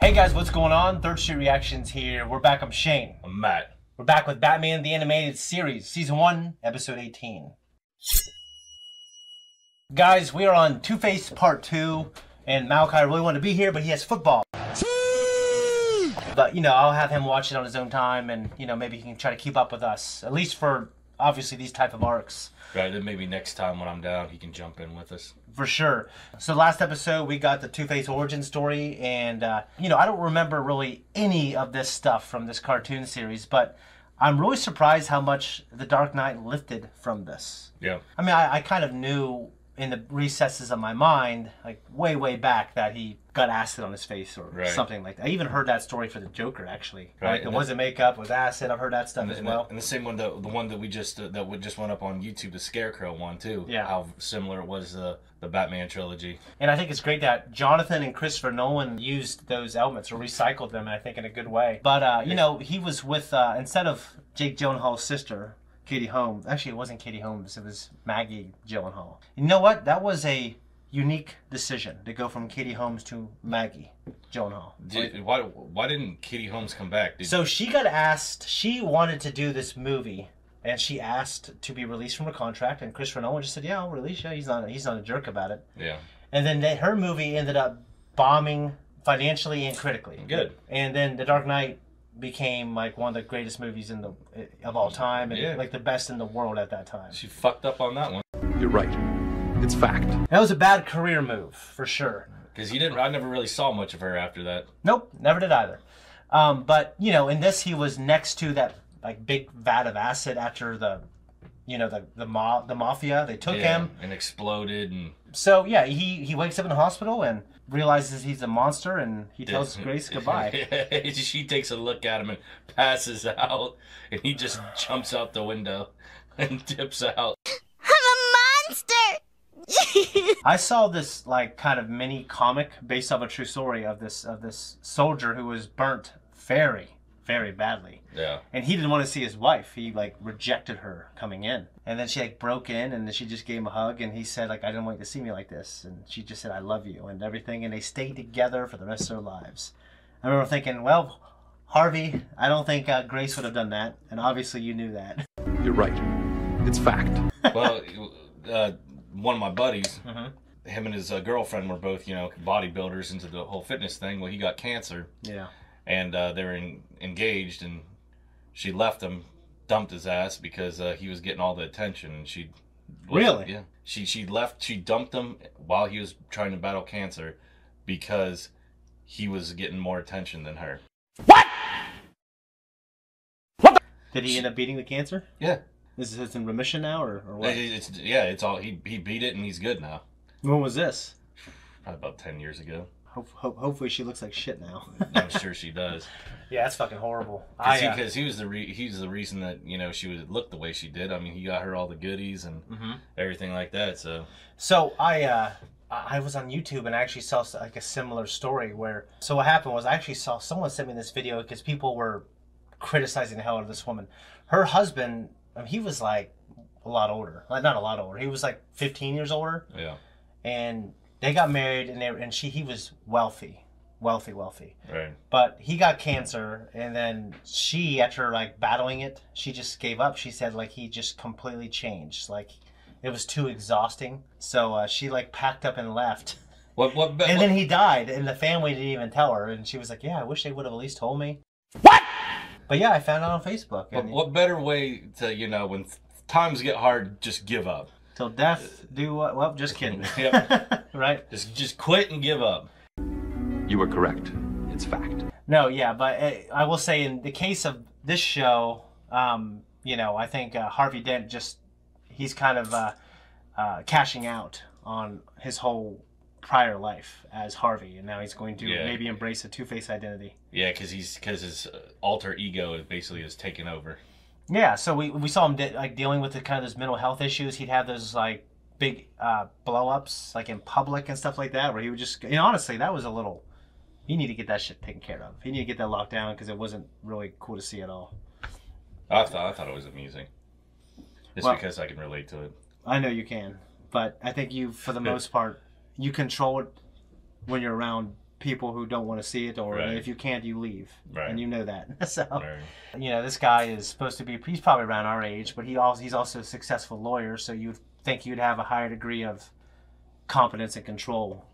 Hey guys, what's going on? Third Street Reactions here. We're back. I'm Shane. I'm Matt. We're back with Batman the Animated Series, Season 1, Episode 18. Guys, we are on Two-Face Part 2, and Malachi really wanted to be here, but he has football. But, you know, I'll have him watch it on his own time, and, you know, maybe he can try to keep up with us, at least for, obviously, these type of arcs. Right, then maybe next time when I'm down, he can jump in with us. For sure. So last episode, we got the Two-Face origin story, and, you know, I don't remember really any of this stuff from this cartoon series, but I'm really surprised how much The Dark Knight lifted from this. Yeah. I mean, I kind of knew in the recesses of my mind, like way back, that he got acid on his face or something like that. I even heard that story for the Joker, actually. Right. Like, it wasn't makeup, it was acid. I've heard that stuff as well. And the same one, the one that we just went up on YouTube, the Scarecrow one too. Yeah. How similar it was the Batman trilogy. And I think it's great that Jonathan and Christopher Nolan used those elements or recycled them, I think, in a good way. But you know, he was with instead of Jake Gyllenhaal's sister, Katie Holmes. Actually, it wasn't Katie Holmes. It was Maggie Gyllenhaal. You know what? That was a unique decision to go from Katie Holmes to Maggie Gyllenhaal. Why didn't Katie Holmes come back? So she got asked. She wanted to do this movie, and she asked to be released from her contract. And Christopher Nolan just said, "Yeah, I'll release you." He's not a jerk about it. Yeah. And then her movie ended up bombing financially and critically. Good. And then The Dark Knight became like one of the greatest movies of all time, and like the best in the world at that time. She fucked up on that one. You're right. It's fact. That was a bad career move for sure. Because I never really saw much of her after that. Nope, never did either. But you know, in this, he was next to that like big vat of acid after the mafia. They took him and exploded, and so yeah, he wakes up in the hospital and realizes he's a monster, and he tells Grace goodbye. She takes a look at him and passes out, and he just jumps out the window and dips out. I'm a monster! I saw this like kind of mini comic based off a true story of this soldier who was burnt very badly. Yeah. And he didn't want to see his wife. He like rejected her coming in. And then she like broke in, and then she just gave him a hug, and he said like, "I didn't want you to see me like this." And she just said, "I love you," and everything. And they stayed together for the rest of their lives. I remember thinking, well, Harvey, I don't think Grace would have done that. And obviously you knew that. You're right. It's fact. Well, one of my buddies, him and his girlfriend were both, you know, bodybuilders into the whole fitness thing. Well, he got cancer. Yeah. And they were engaged, and she left him, dumped his ass because he was getting all the attention, and she really, yeah, she dumped him while he was trying to battle cancer because he was getting more attention than her. What? Did he end up beating the cancer? Yeah. Is it in remission now, or what? It's all he beat it, and he's good now. When was this? Probably about 10 years ago. Hopefully she looks like shit now. I'm sure she does. Yeah, that's fucking horrible. Because he was the reason that, you know, she would look the way she did. I mean, he got her all the goodies and everything like that. So I was on YouTube and I actually saw like a similar story where. So what happened was I actually saw someone sent me this video because people were criticizing the hell out of this woman. Her husband, I mean, he was like a lot older. Like, not a lot older. He was like 15 years older. Yeah. And they got married, and he was wealthy. Right. But he got cancer, and then she, after like battling it, she just gave up. She said like he just completely changed. Like it was too exhausting. So she like packed up and left. And then he died, and the family didn't even tell her. And she was like, "Yeah, I wish they would have at least told me." What? But yeah, I found it on Facebook. And what better way to, you know, when times get hard, just give up. Till death do what? Well, just kidding. Yep. Right? Just quit and give up. You were correct. It's fact. No, yeah, but I will say in the case of this show, you know, I think Harvey Dent he's kind of cashing out on his whole prior life as Harvey, and now he's going to maybe embrace a Two-Face identity. Yeah, because his alter ego basically is taken over. Yeah, so we saw him like dealing with the kind of those mental health issues. He'd have those like big blow-ups like in public and stuff like that, where he would just, you know, honestly, that was a little, you need to get that shit taken care of. You need to get that locked down because it wasn't really cool to see at all. I thought it was amusing. Just because I can relate to it. I know you can, but I think you, for the most part, you control it when you're around people who don't want to see it, or Right. if you can't, you leave. Right. And you know that. So, Right. you know, this guy is supposed to be, he's probably around our age, but he's also a successful lawyer, so you'd think you'd have a higher degree of competence and control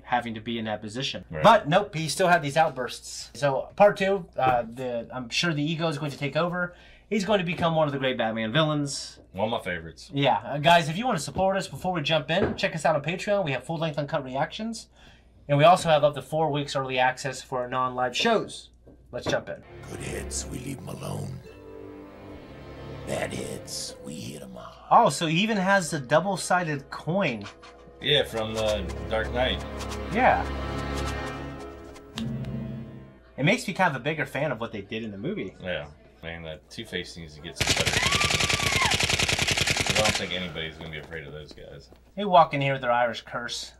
having to be in that position. Right. But nope, he still had these outbursts. So part 2, I'm sure the ego is going to take over. He's going to become one of the great Batman villains. One of my favorites. Yeah, guys, if you want to support us before we jump in, check us out on Patreon. We have full-length uncut reactions. And we also have up to 4 weeks early access for our non-live shows. Let's jump in. Good heads, we leave them alone. Bad heads, we hit them off. Oh, so he even has the double-sided coin. Yeah, from the Dark Knight. Yeah. It makes me kind of a bigger fan of what they did in the movie. Yeah. Man, that Two-Face needs to get some better. I don't think anybody's going to be afraid of those guys. They walk in here with their Irish curse.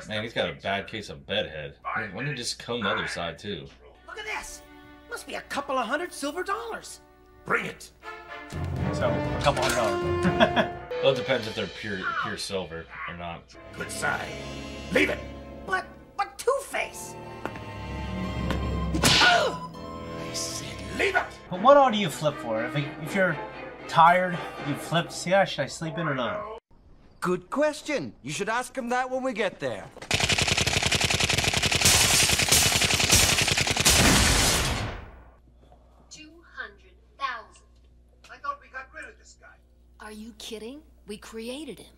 Man, he's got a bad case of bedhead. Why don't you just comb the other side, too? Look at this. Must be a couple of $100 silver. Bring it. So, a couple $100. Well, it depends if they're pure silver or not. Good side. Leave it. But Two-Face. I said leave it. But what all do you flip for? If you're tired, you flip to see, should I sleep in or not? Good question. You should ask him that when we get there. 200,000. I thought we got rid of this guy. Are you kidding? We created him.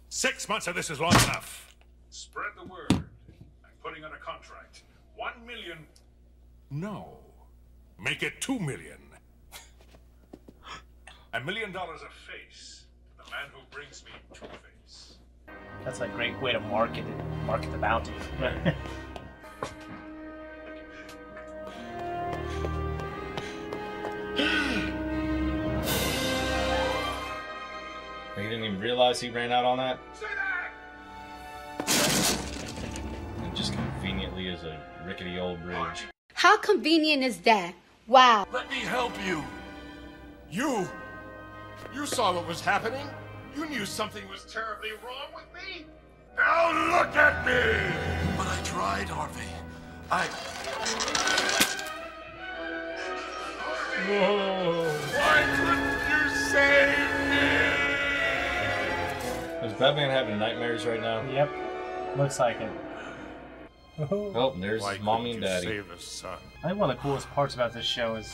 6 months of this is long enough. Spread the word. I'm putting on a contract. 1 million. No. Make it 2 million. $1 million a face. The man who brings me Two-Face. That's a great way to market it. Market the bounty. He didn't even realize he ran out on that. Say that. It just conveniently is a rickety old bridge. How convenient is that? Wow. Let me help you. You saw what was happening. You knew something was terribly wrong with me. Now look at me. But I tried, Harvey. Why couldn't you save me? Is Batman having nightmares right now? Yep. Looks like it. Oh, there's Why his mommy and couldn't you daddy. save us, son? I think one of the coolest parts about this show is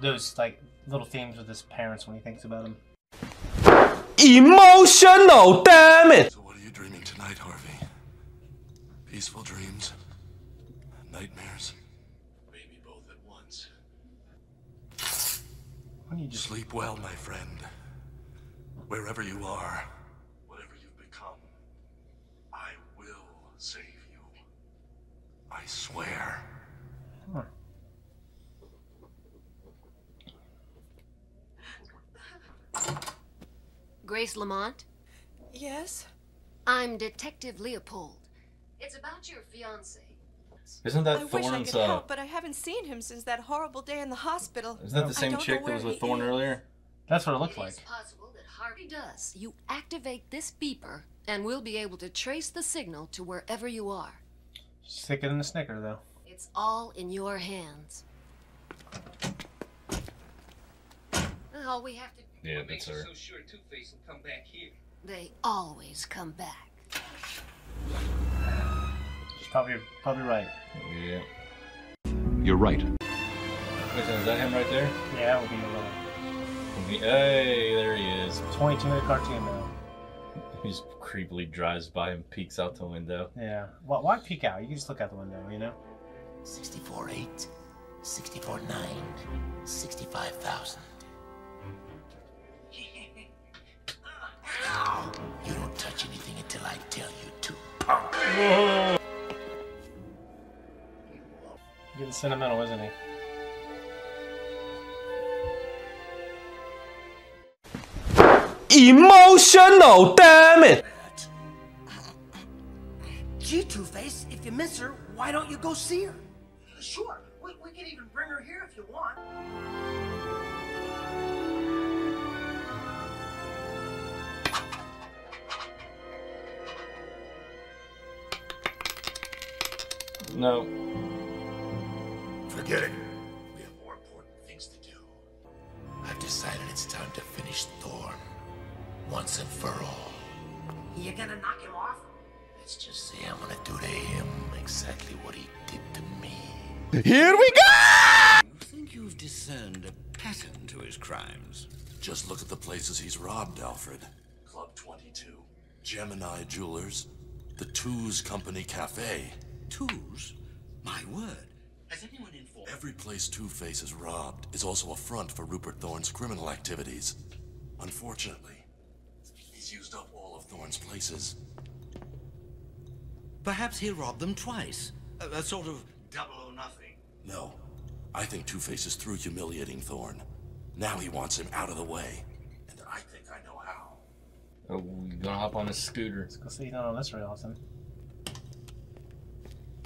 those like little themes with his parents when he thinks about them. Emotional, damn it! So what are you dreaming tonight, Harvey? Peaceful dreams? Nightmares? Maybe both at once. Why don't you just Sleep well, my friend. Wherever you are, whatever you've become, I will save you. I swear. Grace Lamont? Yes? I'm Detective Leopold. It's about your fiancé. Isn't that I wish I Thorne's, could help, but I haven't seen him since that horrible day in the hospital. isn't that the I same don't know chick that was where with he Thorne is. earlier? That's what it looked It like. is possible that Harvey does. You activate this beeper, and we'll be able to trace the signal to wherever you are. Stick it in the Snicker, though. It's all in your hands. All we have to Yeah, that's her. So sure Two-Face will come back here. They always come back. She's probably right. Yeah. You're right. Wait, is that him right there? Yeah, it would be a little Hey, there he is. 22-minute cartoon though. He just creepily drives by and peeks out the window. Yeah. Well, why peek out? You can just look out the window, you know? 64.8, 64.9, 65,000. You don't touch anything until I tell you to. Getting sentimental, isn't he? Emotional, damn it! Gee, Two-Face, if you miss her, why don't you go see her? Sure, we can even bring her here if you want. No. Forget it. We have more important things to do. I've decided it's time to finish Thorne. Once and for all. You gonna knock him off? Let's just say I'm gonna do to him exactly what he did to me. Here we go! You think you've discerned a pattern to his crimes? Just look at the places he's robbed, Alfred. Club 22, Gemini Jewelers, the Two's Company Cafe. Two's? My word. Has anyone informed? Every place Two-Face has robbed is also a front for Rupert Thorne's criminal activities. Unfortunately, he's used up all of Thorne's places. Perhaps he'll rob them twice. A sort of double or nothing. No. I think Two-Face is through humiliating Thorne. Now he wants him out of the way. And I think I know how. Oh, we're gonna hop on this scooter. Let's go see he's not on this rail, Austin.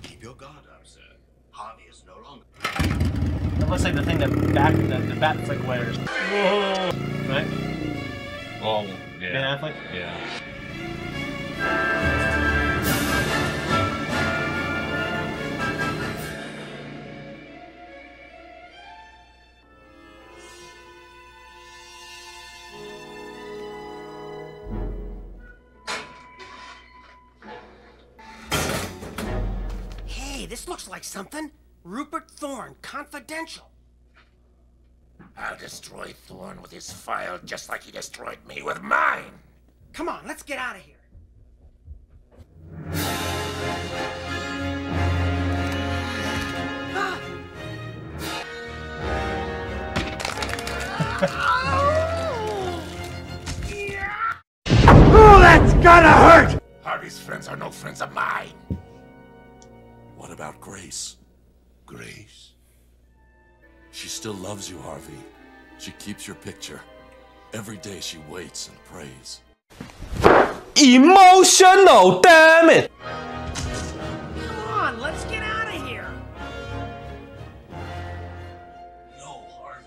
Keep your guard up, sir. Harvey is no longer. It looks like the thing that the bat flick wears. Whoa! Right? Oh, yeah. Ben Affleck? Yeah. Hey, this looks like something. Rupert Thorne, confidential. I'll destroy Thorne with his file just like he destroyed me with mine. Come on, let's get out of here. Oh, that's gonna hurt! Harvey's friends are no friends of mine. What about Grace? Grace? She still loves you, Harvey. She keeps your picture. Every day she waits and prays. Emotional, damn it! Come on, let's get out of here. No, Harvey.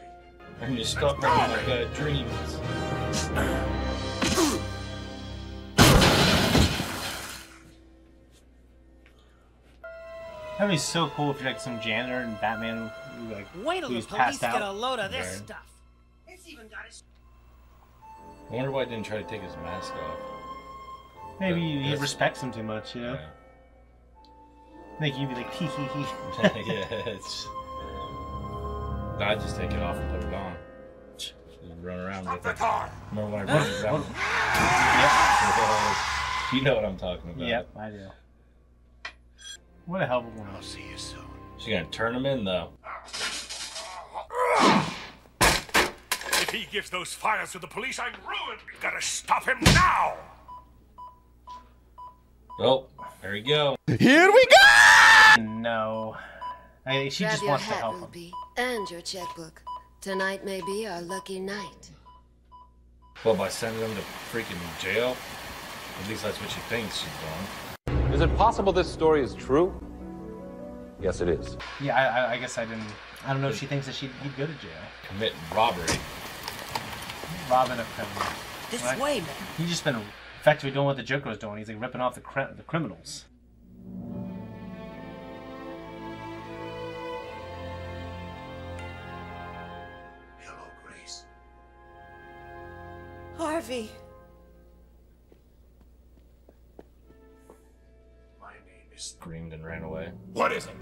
And you stop making like dreams. That'd be so cool if you're like some janitor and Batman who, like, Wait till the who's police passed get a out. load of this Right. stuff. It's even got his... I wonder why he didn't try to take his mask off. Maybe he That's- respects him too much, you know? Yeah. Make you be like, hee hee hee. Yeah, it's... I'd just take it off and put it on. Just run around with it. Remember when I run around? Yep. You know what I'm talking about. Yep, I do. What a hell of a woman. I'll see you soon. She's gonna turn him in, though. If he gives those files to the police, I'm ruined. We gotta stop him now. Oh, there we go. Here we go! No. She Grab just your wants to hat, help him. Ruby, and your checkbook. Tonight may be our lucky night. Well, by sending him to freaking jail? At least that's what she thinks she's doing. Is it possible this story is true? Yes, it is. Yeah, I guess I don't know if she thinks that he'd go to jail. Commit robbery. Robbing a criminal. This right? way, man. He's just been effectively doing what the Joker was doing. He's like ripping off the criminals. Hello, Grace. Harvey. My name is... Screamed and ran away. What is it?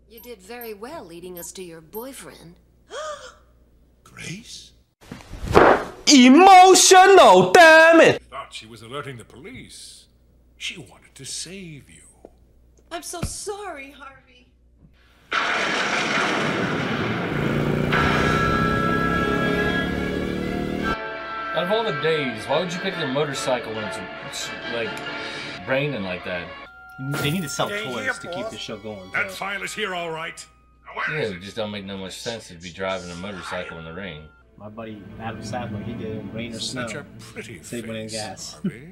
You did very well leading us to your boyfriend. Grace? Emotional, damn it! Thought she was alerting the police. She wanted to save you. I'm so sorry, Harvey. Out of all the days, why would you pick your motorcycle when it's like raining like that? They need to sell Yeah, toys yeah, to keep boss. the show going. That so. file is here, all right. Now, where Yeah, is it just don't make no much sense to be driving a motorcycle in the rain. My buddy Adam Sandler, he did it in rain or snow. Such a pretty Save money in face, gas. Harvey.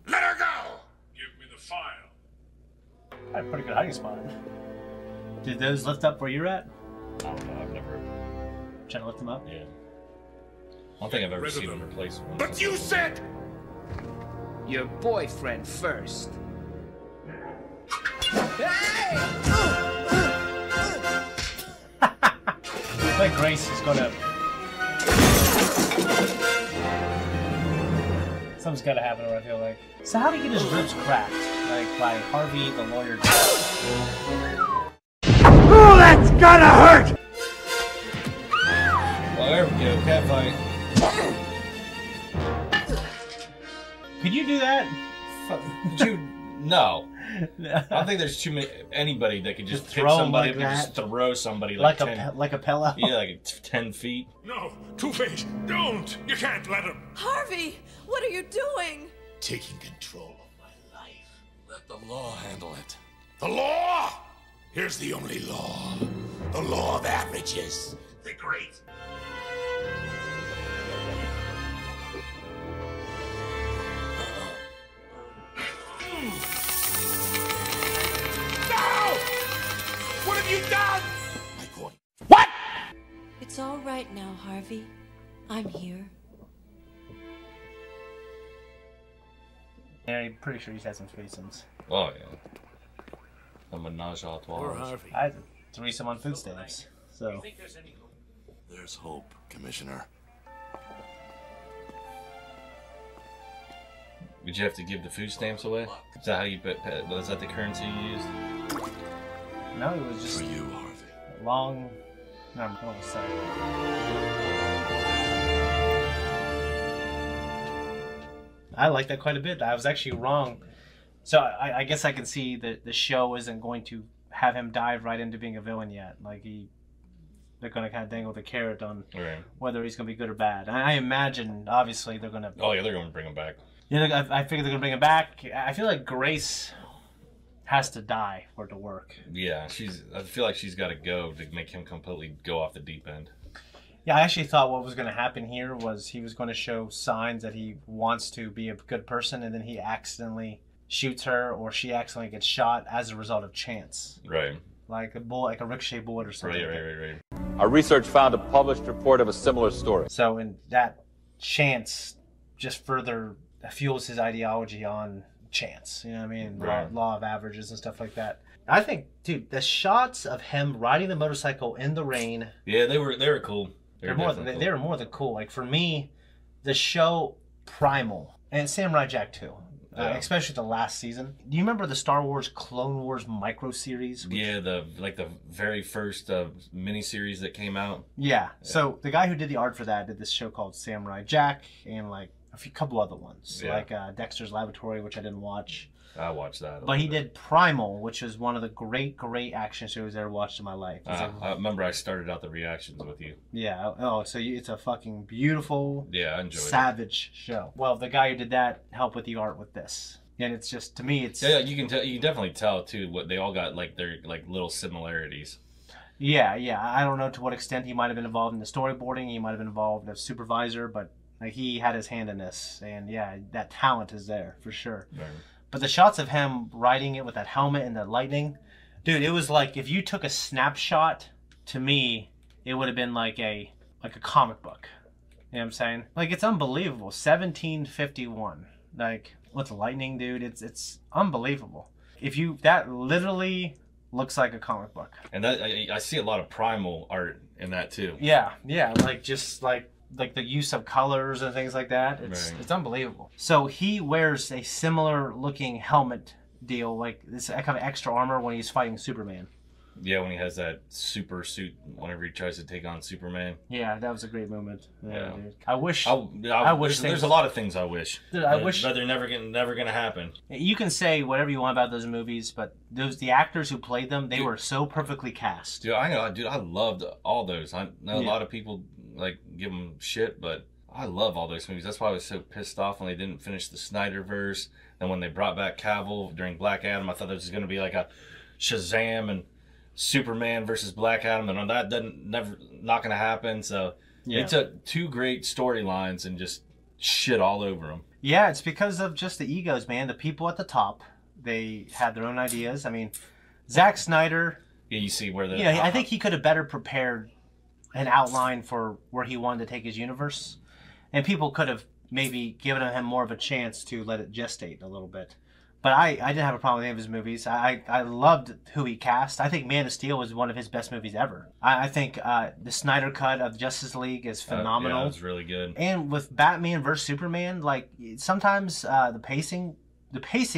Let her go! Give me the file. I had a pretty good hiding spot. Did those lift up where you're at? I don't know, I've never Trying to lift him up? Yeah. I don't think I've ever seen him replace one. But you said... Your boyfriend first. Like Grace is gonna... Something's gotta happen, I feel like. So how did he get his ribs cracked? Like, by Harvey, the lawyer? Oh, that's gotta hurt! Well, there we go. Cat fight. Could you do that? Could you? No. I don't think there's anybody that could just pick throw somebody like and that? just throw somebody like 10. Like a pillow? Yeah, like 10 feet. No, Two-Face, don't! You can't let him. Harvey, what are you doing? Taking control of my life. Let the law handle it. The law? Here's the only law. The law of averages. The great. No! What have you done? My court. What? It's all right now, Harvey. I'm here. Yeah, I'm pretty sure he's had some threesomes. Oh, yeah. A menage a trois. I had a threesome on food stamps, so... There's hope, Commissioner. Would you have to give the food stamps away? Is that how you was that the currency you used? No, it was just... For you, Harvey. Long... No, I'm going to say... I like that quite a bit. I was actually wrong. So I guess I can see that the show isn't going to have him dive right into being a villain yet. Like they're going to kind of dangle the carrot on whether he's going to be good or bad. I imagine, obviously, they're going to... Oh, yeah, they're going to bring him back. Yeah, I figure they're going to bring him back. I feel like Grace has to die for it to work. Yeah, I feel like she's got to go to make him completely go off the deep end. Yeah, I actually thought what was going to happen here was he was going to show signs that he wants to be a good person, and then he accidentally shoots her, or she accidentally gets shot as a result of chance. Right. Like a bullet, like a ricochet bullet or something. Right. Our research found a published report of a similar story. So, and that chance just further fuels his ideology on chance. You know what I mean? Right. Law of averages and stuff like that. I think, dude, the shots of him riding the motorcycle in the rain. Yeah, they were cool. They were more than cool. Like, for me, the show Primal, and Samurai Jack too, especially the last season. Do you remember the Star Wars Clone Wars micro series? Yeah, the very first miniseries that came out. Yeah. So the guy who did the art for that did this show called Samurai Jack, and like a couple other ones, like Dexter's Laboratory, which I didn't watch. I watched that. But he did Primal, which is one of the great action shows I ever watched in my life. I remember I started out the reactions with you. Yeah. Oh, so it's a fucking beautiful, I enjoyed savage show. Well, the guy who did that helped with the art with this, and it's just, to me, it's you can definitely tell too what they all got, like their little similarities. Yeah. I don't know to what extent he might have been involved in the storyboarding. He might have been involved as supervisor, but like, he had his hand in this, and yeah, that talent is there for sure. Right. But the shots of him riding it with that helmet and the lightning, dude, it was like if you took a snapshot, to me, it would have been like a comic book. You know what I'm saying? Like, it's unbelievable. 1751. Like, with lightning, dude, it's unbelievable. That literally looks like a comic book. And that I see a lot of Primal art in that too. Yeah, like just like the use of colors and things like that. It's unbelievable. So he wears a similar looking helmet deal, like this kind of extra armor when he's fighting Superman. Yeah, when he has that super suit whenever he tries to take on Superman. Yeah, that was a great moment. Yeah. Dude. I wish there's a lot of things I wish. Dude, I wish, but they're never gonna happen. You can say whatever you want about those movies, but the actors who played them, they were so perfectly cast. Dude, I loved all those. I know a lot of people like give them shit, but I love all those movies. That's why I was so pissed off when they didn't finish the Snyderverse. And when they brought back Cavill during Black Adam, I thought there was going to be like a Shazam and Superman versus Black Adam, and that not going to happen. So they took two great storylines and just shit all over them. Yeah, it's because of just the egos, man. The people at the top, they had their own ideas. I mean, Zack Snyder. Yeah, you see where the... Yeah, I think he could have better prepared an outline for where he wanted to take his universe. And people could have maybe given him more of a chance to let it gestate a little bit. But I didn't have a problem with any of his movies. I loved who he cast. I think Man of Steel was one of his best movies ever. I think the Snyder cut of Justice League is phenomenal. Yeah, it was really good. And with Batman vs Superman, like sometimes the pacing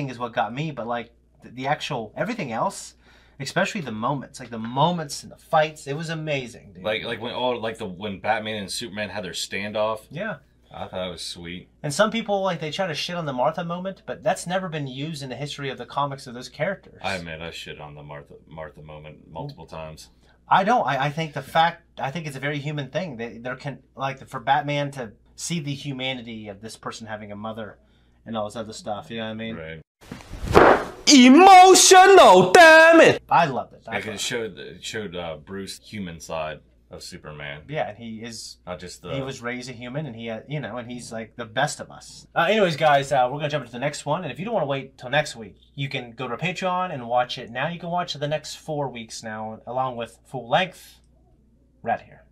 is what got me. But like the actual everything else, especially the moments, like the moments and the fights, it was amazing. Dude. Like when Batman and Superman had their standoff. Yeah. I thought it was sweet. And some people, like, they try to shit on the Martha moment, but that's never been used in the history of the comics of those characters. I admit I shit on the Martha moment multiple times. I don't. I think I think it's a very human thing. There can, like, for Batman to see the humanity of this person having a mother and all this other stuff, you know what I mean? Right. Emotional, damn it! I loved it. Yeah, 'cause it showed Bruce's human side of Superman. Yeah, and he is not just he was raised a human, and he had, you know, and he's like the best of us. Anyways, guys, we're gonna jump into the next one, and if you don't want to wait till next week, you can go to our Patreon and watch it now. You can watch the next 4 weeks now, along with full length, right here.